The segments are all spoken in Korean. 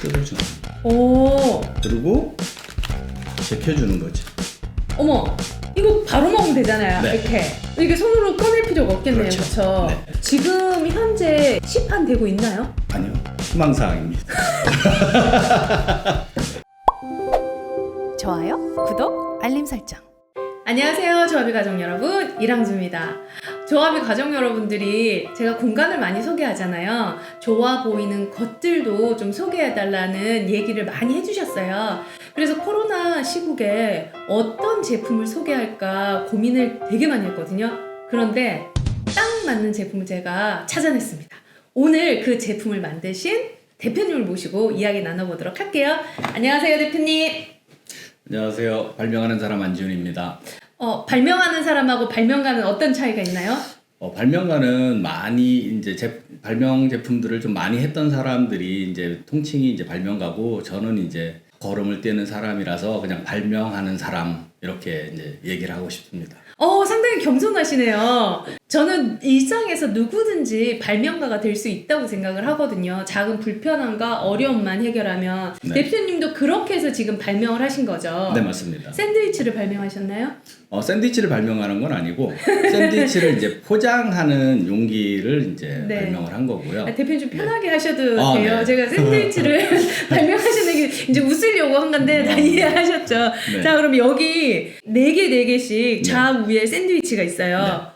뜯어주는. 오. 그리고 제껴주는 거지. 어머, 이거 바로 먹으면 되잖아요. 네. 이렇게 손으로 꺼낼 필요가 없겠네요. 그렇죠. 그렇죠? 네. 지금 현재 시판되고 있나요? 아니요, 희망사항입니다. 좋아요, 구독, 알림 설정. 안녕하세요, 조합이 가족 여러분, 이랑주입니다. 조합이 가족 여러분들이 제가 공간을 많이 소개하잖아요. 좋아 보이는 것들도 좀 소개해달라는 얘기를 많이 해주셨어요. 그래서 코로나 시국에 어떤 제품을 소개할까 고민을 되게 많이 했거든요. 그런데 딱 맞는 제품을 제가 찾아냈습니다. 오늘 그 제품을 만드신 대표님을 모시고 이야기 나눠보도록 할게요. 안녕하세요, 대표님. 안녕하세요, 발명하는 사람 안지훈입니다. 발명하는 사람하고 발명가는 어떤 차이가 있나요? 발명가는 많이 이제 발명 제품들을 좀 많이 했던 사람들이 이제 통칭이 이제 발명가고, 저는 이제 걸음을 떼는 사람이라서 그냥 발명하는 사람, 이렇게 이제 얘기를 하고 싶습니다. 상당히 겸손하시네요. 저는 일상에서 누구든지 발명가가 될 수 있다고 생각을 하거든요. 작은 불편함과 어려움만 해결하면. 네. 대표님도 그렇게 해서 지금 발명을 하신 거죠? 네, 맞습니다. 샌드위치를 발명하셨나요? 샌드위치를 발명하는 건 아니고, 샌드위치를 이제 포장하는 용기를 이제 네. 발명을 한 거고요. 대표님 좀 편하게 하셔도 돼요. 네. 제가 샌드위치를 발명하시는 게 이제 웃으려고 한 건데 다 이해하셨죠? 네. 자, 그럼 여기 4개씩 네. 좌우에 샌드위치가 있어요.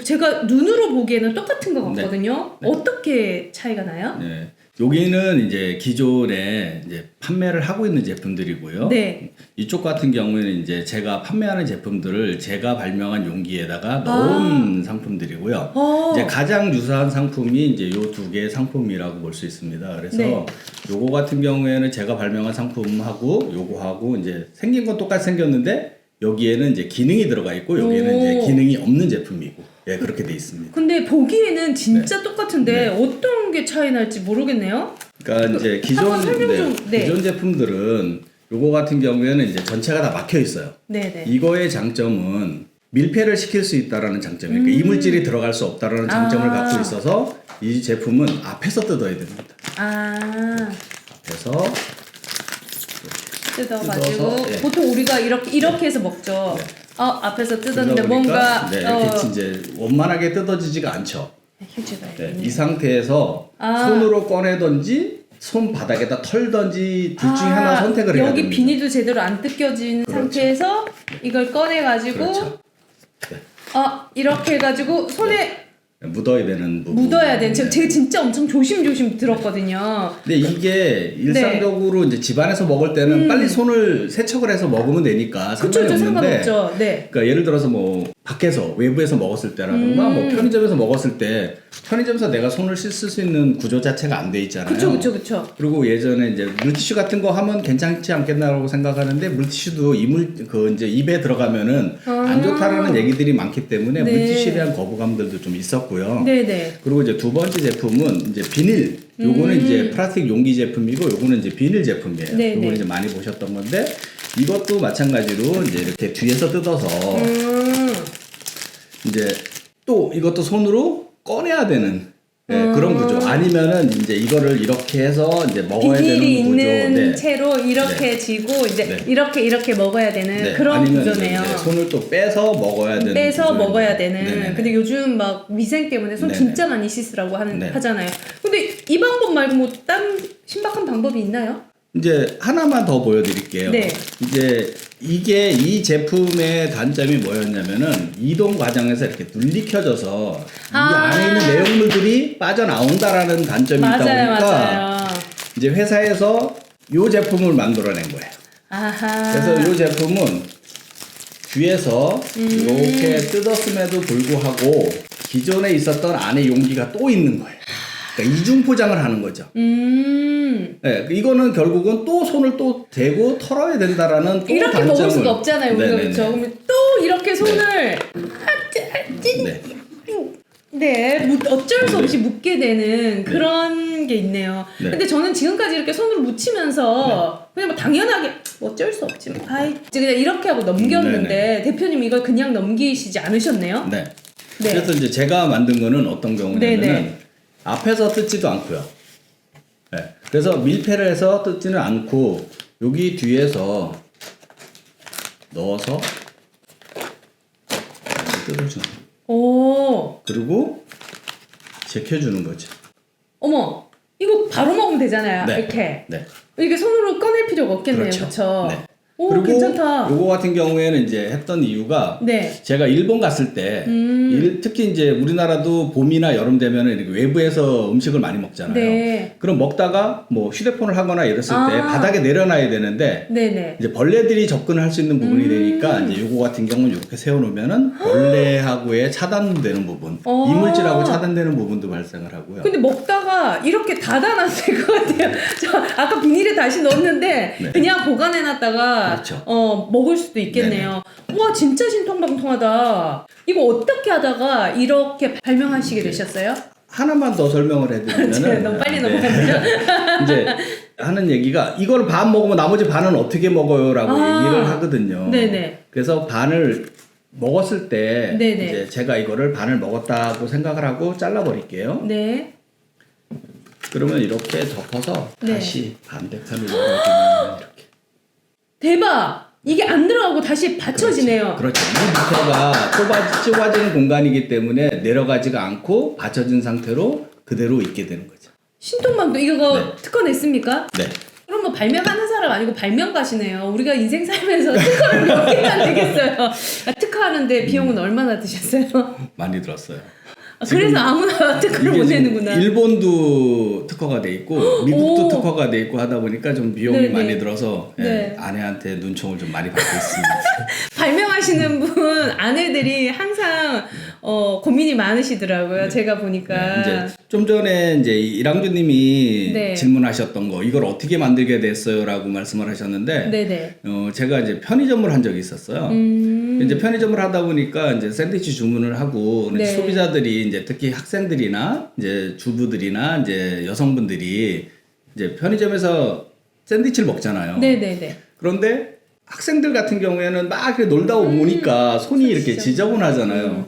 제가 눈으로 보기에는 똑같은 것 같거든요. 네. 어떻게 차이가 나요? 네. 여기는 이제 기존에 이제 판매를 하고 있는 제품들이고요. 네. 이쪽 같은 경우에는 이제 제가 판매하는 제품들을 제가 발명한 용기에다가 넣은 상품들이고요. 이제 가장 유사한 상품이 이제 요 2개의 상품이라고 볼 수 있습니다. 그래서 네. 요거 같은 경우에는 제가 발명한 상품하고 요거하고 이제 생긴 건 똑같이 생겼는데, 여기에는 이제 기능이 들어가 있고 여기에는 이제 기능이 없는 제품이고, 예, 그렇게 돼 있습니다. 근데 보기에는 진짜 똑같은데 네. 어떤 게 차이 날지 모르겠네요. 그러니까 이제 한번 설명 좀. 네. 기존 제품들은 요거 같은 경우에는 이제 전체가 다 막혀 있어요. 네네. 이거의 장점은 밀폐를 시킬 수 있다라는 장점이니까 이물질이 들어갈 수 없다라는 장점을 갖고 있어서 이 제품은 앞에서 뜯어야 됩니다. 앞에서 뜯어가지고 뜯어서, 예. 보통 우리가 이렇게 해서 먹죠. 네. 앞에서 뜯었는데 그러다 뭔가 보니까, 네, 이렇게 이제 원만하게 뜯어지지가 않죠. 휴지가 네, 이 상태에서 손으로 꺼내든지 손 바닥에다 털든지 둘 중에 하나 선택을 해야 됩니다. 여기 비닐도 제대로 안 뜯겨진 그렇죠. 상태에서 이걸 꺼내가지고 그렇죠. 네. 이렇게 해가지고 손에 묻어야 되는 부분. 묻어야 돼. 제가 진짜 엄청 조심조심 들었거든요. 근데 이게 일상적으로 이제 집안에서 먹을 때는 빨리 손을 세척을 해서 먹으면 되니까 상관이 그쵸, 없는데, 상관없죠. 네. 그러니까 예를 들어서 뭐 밖에서 외부에서 먹었을 때라든가 뭐 편의점에서 먹었을 때 편의점에서 내가 손을 씻을 수 있는 구조 자체가 안 돼 있잖아요. 그쵸. 그리고 예전에 이제 물티슈 같은 거 하면 괜찮지 않겠나라고 생각하는데, 물티슈도 이제 입에 들어가면은 안 좋다라는 얘기들이 많기 때문에 네. 물티슈에 대한 거부감들도 좀 있었고요. 네네. 그리고 이제 두 번째 제품은 이제 비닐. 요거는 이제 플라스틱 용기 제품이고, 요거는 이제 비닐 제품이에요. 네네. 요거는 이제 많이 보셨던 건데, 이것도 마찬가지로 이제 이렇게 뒤에서 뜯어서 이제 또 이것도 손으로 꺼내야 되는, 그런 구조. 아니면은 이제 이거를 이렇게 해서 이제 먹어야 되는 비닐이 구조. 있는 채로 이렇게 지고 이제 이렇게 먹어야 되는 그런 아니면 구조네요. 이제 손을 또 빼서 먹어야 되는 빼서 구조입니다. 먹어야 되는. 네네네. 근데 요즘 막 위생 때문에 손 네네. 진짜 많이 씻으라고 네. 하잖아요. 근데 이 방법 말고 뭐 다른 신박한 방법이 있나요? 이제 하나만 더 보여드릴게요. 네. 이제 이 제품의 단점이 뭐였냐면은, 이동 과정에서 이렇게 눌리켜져서 이 안에 있는 내용물들이 빠져나온다라는 단점이 있다 보니까 맞아요. 이제 회사에서 이 제품을 만들어낸 거예요. 그래서 이 제품은 뒤에서 이렇게 뜯었음에도 불구하고 기존에 있었던 안에 용기가 또 있는 거예요. 그러니까 이중 포장을 하는 거죠. 네, 이거는 결국은 또 손을 또 대고 털어야 된다라는 또 이렇게 단점을. 먹을 수가 없잖아요. 우리가 네네네. 그렇죠. 그러면 또 이렇게 손을 어쩔 수 없이 묶게 되는 그런 게 있네요. 네. 근데 저는 지금까지 이렇게 손으로 묻히면서 그냥 뭐 당연하게 어쩔 수 없지. 그냥 이렇게 하고 넘겼는데 대표님 이걸 그냥 넘기시지 않으셨네요. 네. 네. 그래서 이제 제가 만든 거는 어떤 경우냐면은 네네. 앞에서 뜯지도 않고요. 네. 그래서 밀폐를 해서 뜯지는 않고 여기 뒤에서 넣어서 뜯어주는 거예요. 오. 그리고 제껴주는 거죠. 어머, 이거 바로 먹으면 되잖아요. 네. 이렇게. 네. 이게 손으로 꺼낼 필요가 없겠네요. 그렇죠. 그렇죠? 네. 오, 그리고 괜찮다. 요거 같은 경우에는 이제 했던 이유가 네. 제가 일본 갔을 때 특히 이제 우리나라도 봄이나 여름 되면은 이렇게 외부에서 음식을 많이 먹잖아요. 네. 그럼 먹다가 뭐 휴대폰을 하거나 이랬을 때 아. 바닥에 내려놔야 되는데 네네. 이제 벌레들이 접근을 할 수 있는 부분이 되니까 이제 요거 같은 경우는 이렇게 세워놓으면은 벌레하고의 차단되는 부분, 어. 이물질하고 차단되는 부분도 발생을 하고요. 근데 먹다가 이렇게 닫아놔도 될 것 같아요. 저 아까 비닐에 다시 넣었는데 네. 그냥 보관해놨다가 그렇죠. 먹을 수도 있겠네요. 와 진짜 신통방통하다. 이거 어떻게 하다가 이렇게 발명하시게 되셨어요? 하나만 더 설명을 해드리면은 너무 빨리 넘어갔네요. 이제 하는 얘기가 이걸 반 먹으면 나머지 반은 어떻게 먹어요라고 얘기를 하거든요. 네네. 그래서 반을 먹었을 때 네네. 이제 제가 이거를 반을 먹었다고 생각을 하고 잘라버릴게요. 네. 그러면 이렇게 덮어서 네. 다시 반대편을 열어주면 이렇게. 대박! 이게 안 들어가고 다시 받쳐지네요. 그렇죠. 이 밑에가 좁아지는 공간이기 때문에 내려가지가 않고 받쳐진 상태로 그대로 있게 되는 거죠. 신통방통 이거 네. 특허 냈습니까? 네. 그럼 뭐 발명하는 사람 아니고 발명가시네요. 우리가 인생 살면서 특허를 몇 개나 내겠어요. 특허하는데 비용은 얼마나 드셨어요? 많이 들었어요. 그래서 아무나 특허를 못 지금 내는구나. 일본도 특허가 돼 있고 미국도 오. 특허가 돼 있고 하다 보니까 좀 비용이 네네. 많이 들어서 예, 네. 아내한테 눈총을 좀 많이 받고 있습니다. 발명하시는 분 아내들이 항상 고민이 많으시더라고요. 제가 보니까. 네, 이제 좀 전에 이제 이랑주님이 네. 질문하셨던 거 이걸 어떻게 만들게 됐어요라고 말씀을 하셨는데 네네. 제가 이제 편의점을 한 적이 있었어요. 이제 편의점을 하다 보니까 이제 샌드위치 주문을 하고 네. 소비자들이 이제 특히 학생들이나 이제 주부들이나 이제 여성분들이 이제 편의점에서 샌드위치를 먹잖아요. 네네네. 그런데 학생들 같은 경우에는 막 이렇게 놀다 오니까 손이 이렇게 진짜. 지저분하잖아요.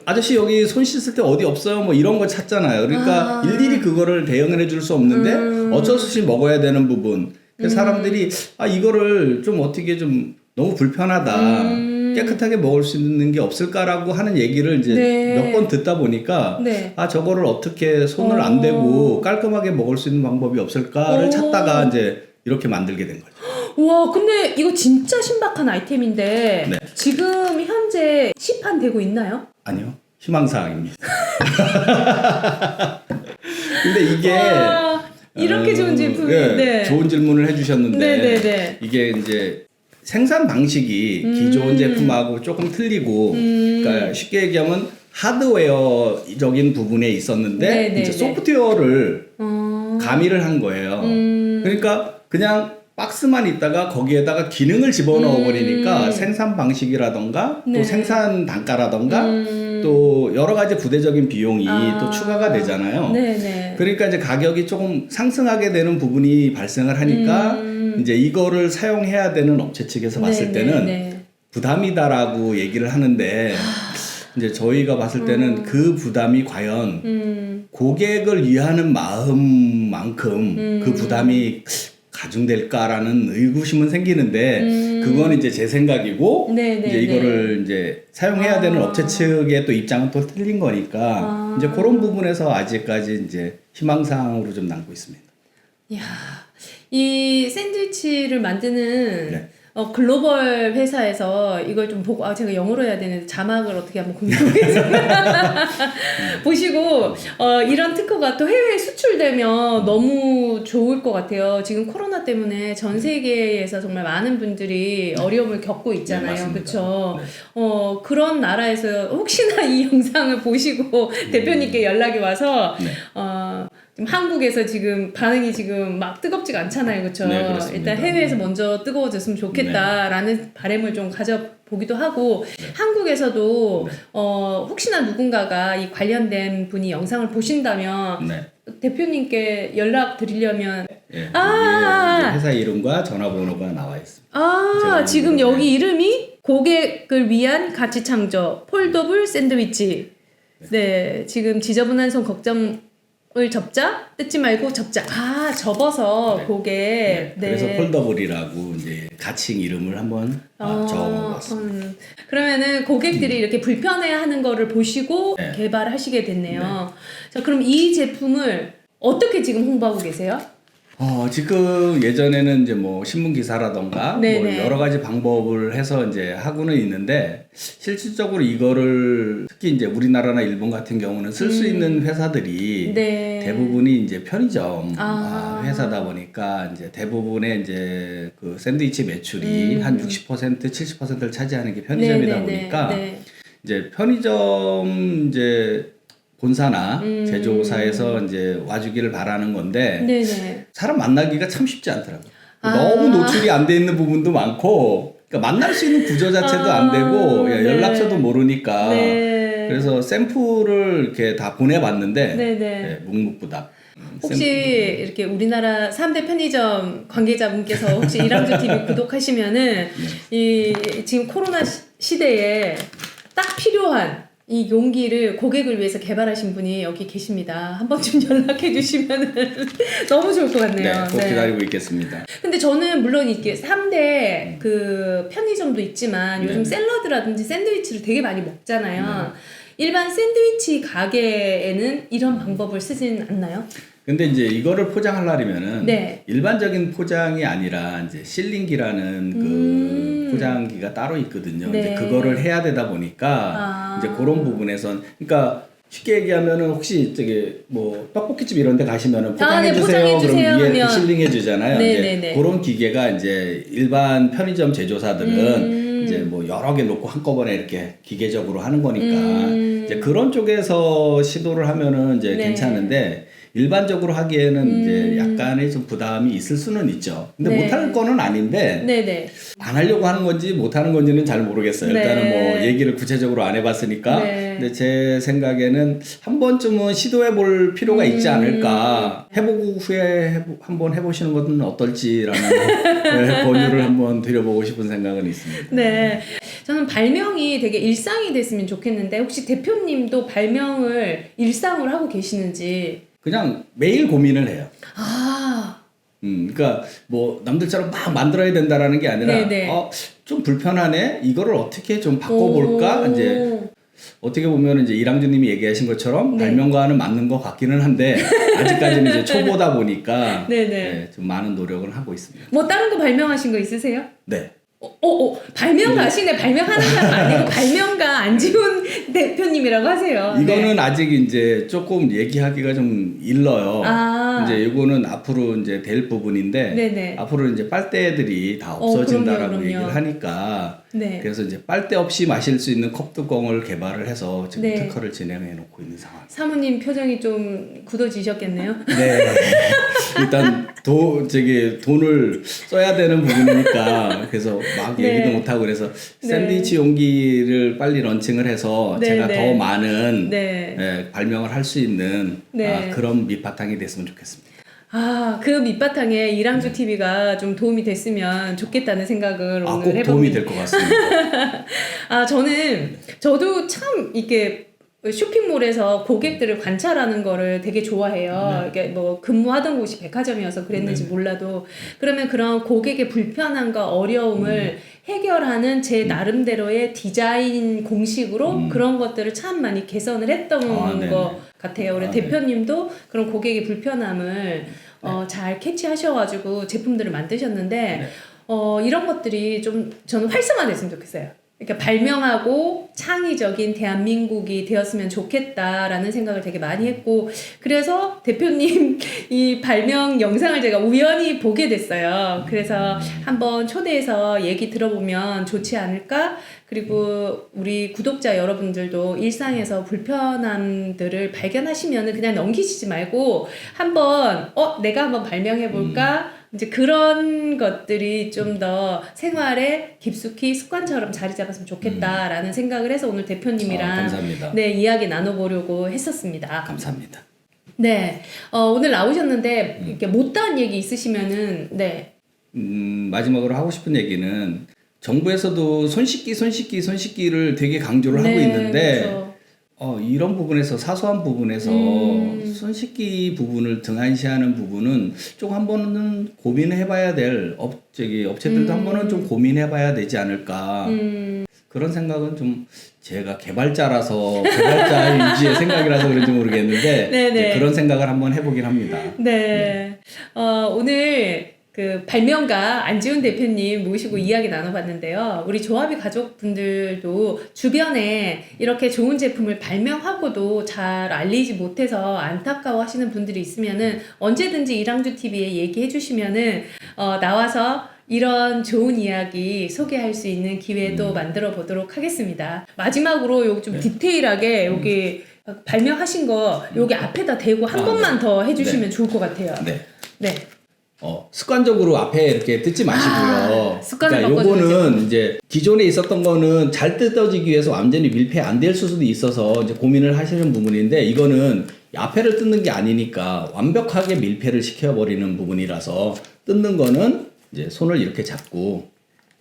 아저씨 여기 손 씻을 때 어디 없어요? 뭐 이런 거 찾잖아요. 그러니까 일일이 그거를 대응을 해줄 수 없는데 어쩔 수 없이 먹어야 되는 부분. 그래서 사람들이 이거를 좀 어떻게 좀 너무 불편하다. 깨끗하게 먹을 수 있는 게 없을까라고 하는 얘기를 이제 네. 몇 번 듣다 보니까 네. 저거를 어떻게 손을 안 대고 깔끔하게 먹을 수 있는 방법이 없을까를 찾다가 이제 이렇게 만들게 된 거죠. 와, 근데 이거 진짜 신박한 아이템인데 네. 지금 현재 시판되고 있나요? 아니요. 희망사항입니다. 근데 이게 와, 이렇게 좋은 제품이 네. 좋은 질문을 해주셨는데 네네네. 이게 이제 생산 방식이 기존 제품하고 조금 틀리고 그러니까 쉽게 얘기하면 하드웨어적인 부분에 있었는데 네네네. 이제 소프트웨어를 가미를 한 거예요. 그러니까 그냥 박스만 있다가 거기에다가 기능을 집어넣어 버리니까 생산 방식이라던가 네. 또 생산 단가라던가 또 여러 가지 부대적인 비용이 또 추가가 되잖아요. 네네. 그러니까 이제 가격이 조금 상승하게 되는 부분이 발생을 하니까 이제 이거를 사용해야 되는 업체 측에서 봤을 때는 부담이다라고 얘기를 하는데 이제 저희가 봤을 때는 그 부담이 과연 고객을 위하는 마음만큼 그 부담이 가중될까라는 의구심은 생기는데 그건 이제 제 생각이고 이제 이거를 이제 사용해야 되는 업체 측의 또 입장은 또 틀린 거니까 이제 그런 부분에서 아직까지 이제 희망사항으로 좀 남고 있습니다. 이야, 이 샌드위치를 만드는 네. 글로벌 회사에서 이걸 좀 보고 제가 영어로 해야 되는데 자막을 어떻게 한번 공유하겠습니다. 보시고 이런 특허가 또 해외에 수출되면 너무 좋을 것 같아요. 지금 코로나 때문에 전 세계에서 정말 많은 분들이 어려움을 겪고 있잖아요. 그렇죠? 그런 나라에서 혹시나 이 영상을 보시고 대표님께 연락이 와서 지금 한국에서 지금 반응이 지금 막 뜨겁지가 않잖아요. 그렇죠? 네, 그렇습니다. 일단 해외에서 먼저 뜨거워졌으면 좋겠다라는 바람을 좀 가져보기도 하고 한국에서도 혹시나 누군가가 이 관련된 분이 영상을 보신다면 대표님께 연락 드리려면 회사 이름과 전화번호가 나와 있습니다. 지금 여기 이름이 고객을 위한 가치 창조 폴더블 샌드위치. 네, 지금 지저분한 손 걱정 접자? 뜯지 말고 접자. 아, 접어서 네. 고개. 네. 그래서 폴더블이라고 이제 가칭 이름을 한번 적어봤습니다. 그러면은 고객들이 이렇게 불편해하는 거를 보시고 네. 개발하시게 됐네요. 자, 그럼 이 제품을 어떻게 지금 홍보하고 계세요? 지금 예전에는 이제 뭐 신문 기사라던가 뭐 네네. 여러 가지 방법을 해서 이제 하고는 있는데 실질적으로 이거를 특히 이제 우리나라나 일본 같은 경우는 쓸 수 있는 회사들이 네. 대부분이 이제 편의점 아. 회사다 보니까 이제 대부분의 이제 그 샌드위치 매출이 한 60% 70%를 차지하는 게 편의점이다 네네네. 보니까 네. 이제 편의점 이제 본사나 제조사에서 이제 와주기를 바라는 건데 네네. 사람 만나기가 참 쉽지 않더라고요. 아. 너무 노출이 안 돼 있는 부분도 많고, 그러니까 만날 수 있는 구조 자체도 안 되고, 네. 연락처도 모르니까. 네. 그래서 샘플을 이렇게 다 보내봤는데, 네네. 네, 묵묵부답. 혹시 이렇게 우리나라 3대 편의점 관계자분께서 혹시 이랑주 TV 구독하시면은 이 지금 코로나 시대에 딱 필요한 이 용기를 고객을 위해서 개발하신 분이 여기 계십니다. 한 번쯤 연락해 주시면 너무 좋을 것 같네요. 네, 꼭 기다리고 있겠습니다. 근데 저는 물론 이게 3대 그 편의점도 있지만 요즘 샐러드라든지 샌드위치를 되게 많이 먹잖아요. 일반 샌드위치 가게에는 이런 방법을 쓰진 않나요? 근데 이제 이거를 포장하려면은 네. 일반적인 포장이 아니라 이제 실링기라는 그 포장기가 따로 있거든요. 네. 이제 그거를 해야 되다 보니까 이제 그런 부분에선 그러니까 쉽게 얘기하면은 혹시 저기 뭐 떡볶이집 이런 데 가시면은 포장해 네, 주세요. 포장해주세요 그럼 위에 하면. 실링해 주잖아요. 네, 이제 네, 네. 그런 기계가 이제 일반 편의점 제조사들은 이제 뭐 여러 개 놓고 한꺼번에 이렇게 기계적으로 하는 거니까 이제 그런 쪽에서 시도를 하면은 이제 네. 괜찮은데 일반적으로 하기에는 이제 약간의 좀 부담이 있을 수는 있죠. 근데 네. 못하는 거는 아닌데 네네. 안 하려고 하는 건지 못하는 건지는 잘 모르겠어요. 네. 일단은 뭐 얘기를 구체적으로 안 해봤으니까. 네. 근데 제 생각에는 한 번쯤은 시도해 볼 필요가 있지 않을까. 해보고 후에 한번 해보시는 것은 어떨지라는 권유를 한번 드려보고 싶은 생각은 있습니다. 네. 저는 발명이 되게 일상이 됐으면 좋겠는데 혹시 대표님도 발명을 일상으로 하고 계시는지. 그냥 매일 고민을 해요. 아. 그러니까 뭐 남들처럼 막 만들어야 된다라는 게 아니라 네네. 좀 불편하네. 이거를 어떻게 좀 바꿔볼까? 오. 이제 어떻게 보면 이제 이랑주님이 얘기하신 것처럼 네. 발명과는 맞는 것 같기는 한데 아직까지는 이제 초보다 보니까 네네. 네, 좀 많은 노력을 하고 있습니다. 뭐 다른 거 발명하신 거 있으세요? 네. 발명가시네. 발명하는 사람 아니고 발명가 안지훈 대표님이라고 하세요. 이거는 네. 아직 이제 조금 얘기하기가 좀 일러요. 아. 이제 이거는 앞으로 이제 될 부분인데 네네. 앞으로 이제 빨대들이 다 없어진다라고 그럼요. 얘기를 하니까 네. 그래서 이제 빨대 없이 마실 수 있는 컵 뚜껑을 개발을 해서 지금 네. 특허를 진행해 놓고 있는 상황. 사모님 표정이 좀 굳어지셨겠네요. 네. 일단 돈을 써야 되는 부분이니까 그래서 막 네. 얘기도 못 하고 그래서 네. 샌드위치 용기를 빨리 런칭을 해서 네, 제가 네. 더 많은 네. 발명을 할 수 있는 네. 그런 밑바탕이 됐으면 좋겠습니다. 그 밑바탕에 이랑주 TV가 좀 도움이 됐으면 좋겠다는 생각을 오늘 꼭 해봅니다. 도움이 될 것 같습니다. 저도 참 이게 쇼핑몰에서 고객들을 관찰하는 거를 되게 좋아해요. 이게 뭐 근무하던 곳이 백화점이어서 그랬는지 몰라도 그러면 그런 고객의 불편함과 어려움을 해결하는 제 나름대로의 디자인 공식으로 그런 것들을 참 많이 개선을 했던 것 같아요. 우리 대표님도 그런 고객의 불편함을 잘 캐치하셔가지고 제품들을 만드셨는데 이런 것들이 좀 저는 활성화됐으면 좋겠어요. 그러니까 발명하고 창의적인 대한민국이 되었으면 좋겠다라는 생각을 되게 많이 했고 그래서 대표님 이 발명 영상을 제가 우연히 보게 됐어요. 그래서 한번 초대해서 얘기 들어보면 좋지 않을까? 그리고 우리 구독자 여러분들도 일상에서 불편함들을 발견하시면 그냥 넘기시지 말고 한번 내가 한번 발명해볼까? 이제 그런 것들이 좀 더 생활에 깊숙이 습관처럼 자리 잡았으면 좋겠다라는 생각을 해서 오늘 대표님이랑 감사합니다. 네, 이야기 나눠보려고 했었습니다. 감사합니다. 네, 오늘 나오셨는데 이렇게 못다한 얘기 있으시면은 네. 마지막으로 하고 싶은 얘기는 정부에서도 손 씻기를 되게 강조를 하고 있는데 그렇죠. 이런 부분에서 사소한 부분에서 손 씻기 부분을 등한시하는 부분은 좀 한 번은 고민해봐야 될 업체들도 한 번은 좀 고민해봐야 되지 않을까 그런 생각은 좀 제가 개발자 유지의 생각이라서 그런지 모르겠는데 네네. 그런 생각을 한번 해보긴 합니다. 네. 오늘 그 발명가 안지훈 대표님 모시고 이야기 나눠봤는데요. 우리 조합이 가족분들도 주변에 이렇게 좋은 제품을 발명하고도 잘 알리지 못해서 안타까워하시는 분들이 있으면은 언제든지 이랑주 TV에 얘기해 주시면은 나와서 이런 좋은 이야기 소개할 수 있는 기회도 만들어 보도록 하겠습니다. 마지막으로 요거 좀 디테일하게 여기 발명하신 거 여기 앞에다 대고 한 번만 더 해주시면 좋을 것 같아요. 네. 습관적으로 앞에 이렇게 뜯지 마시고요. 습관을 그러니까 바꿔주면 요거는 이제 기존에 있었던 거는 잘 뜯어지기 위해서 완전히 밀폐 안 될 수도 있어서 이제 고민을 하시는 부분인데 이거는 앞에를 뜯는 게 아니니까 완벽하게 밀폐를 시켜버리는 부분이라서 뜯는 거는 이제 손을 이렇게 잡고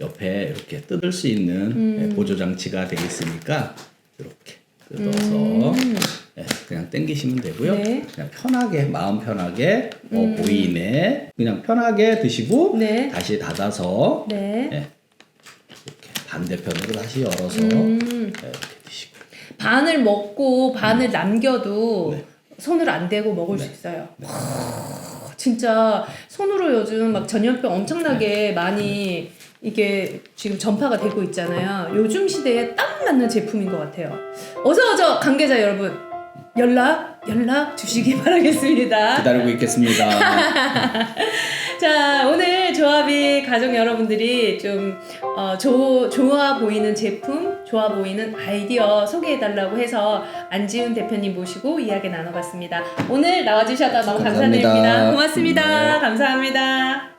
옆에 이렇게 뜯을 수 있는 보조 장치가 되어 있으니까 이렇게 뜯어서 그냥 당기시면 되고요. 네. 그냥 편하게 마음 편하게 보이네 그냥 편하게 드시고 다시 닫아서 이렇게 반대편으로 다시 열어서 이렇게 드시고 반을 먹고 반을 남겨도 손을 안 대고 먹을 수 있어요. 진짜 손으로 요즘 막 전염병 엄청나게 많이 이게 지금 전파가 되고 있잖아요. 요즘 시대에 딱 맞는 제품인 것 같아요. 어서 관계자 여러분 연락 주시기 바라겠습니다. 기다리고 있겠습니다. 자, 오늘 조합이 가족 여러분들이 좀 좋아 보이는 제품, 좋아 보이는 아이디어 소개해달라고 해서 안지훈 대표님 모시고 이야기 나눠봤습니다. 오늘 나와주셔서 너무 감사합니다. 감사드립니다. 고맙습니다. 감사합니다.